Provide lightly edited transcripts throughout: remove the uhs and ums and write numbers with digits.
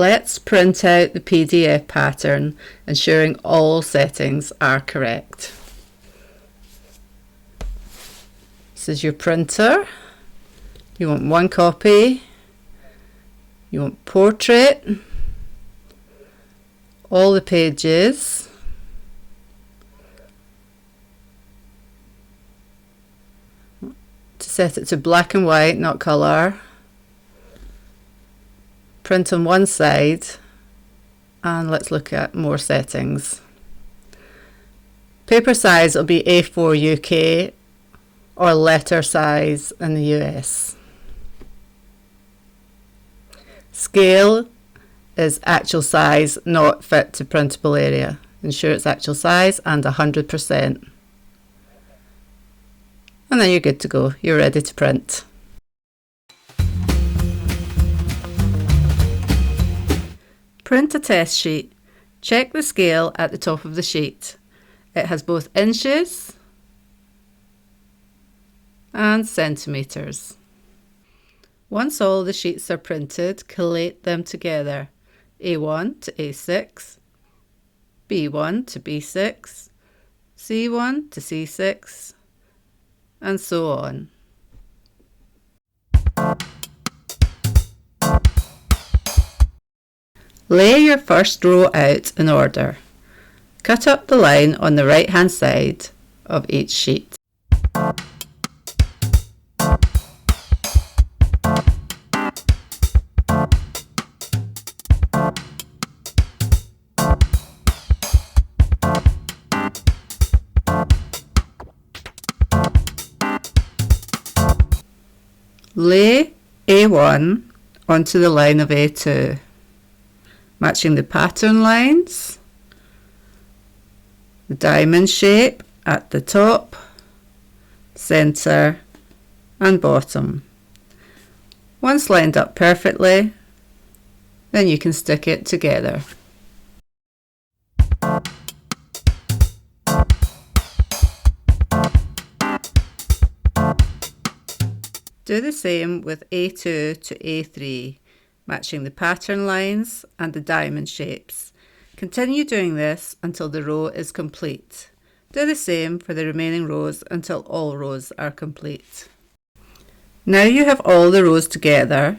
Let's print out the PDF pattern, ensuring all settings are correct. This is your printer. You want one copy. You want portrait. All the pages. To set it to black and white, not colour. Print on one side, and let's look at more settings. Paper size will be A4 UK or letter size in the US. Scale is actual size, not fit to printable area. Ensure it's actual size and 100%. And then you're good to go. You're ready to print. Print a test sheet. Check the scale at the top of the sheet. It has both inches and centimetres. Once all the sheets are printed, collate them together. A1 to A6, B1 to B6, C1 to C6, and so on. Lay your first row out in order. Cut up the line on the right hand side of each sheet. Lay A1 onto the line of A2, matching the pattern lines, the diamond shape at the top, centre and bottom. Once lined up perfectly, then you can stick it together. Do the same with A2 to A3, matching the pattern lines and the diamond shapes. Continue doing this until the row is complete. Do the same for the remaining rows until all rows are complete. Now you have all the rows together,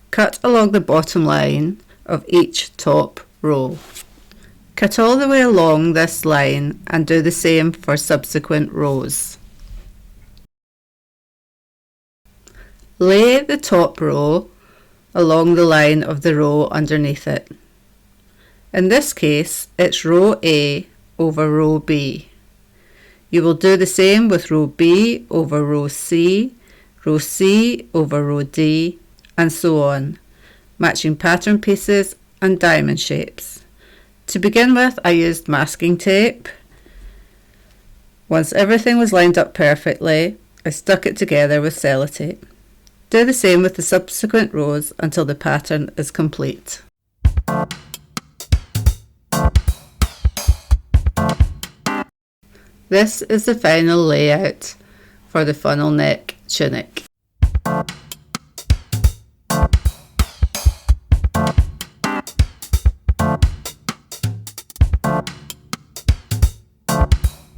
cut along the bottom line of each top row. Cut all the way along this line and do the same for subsequent rows. Lay the top row along the line of the row underneath it. In this case, it's row A over row B. You will do the same with row B over row C over row D, and so on, matching pattern pieces and diamond shapes. To begin with, I used masking tape. Once everything was lined up perfectly, I stuck it together with sellotape. Do the same with the subsequent rows until the pattern is complete. This is the final layout for the funnel neck tunic.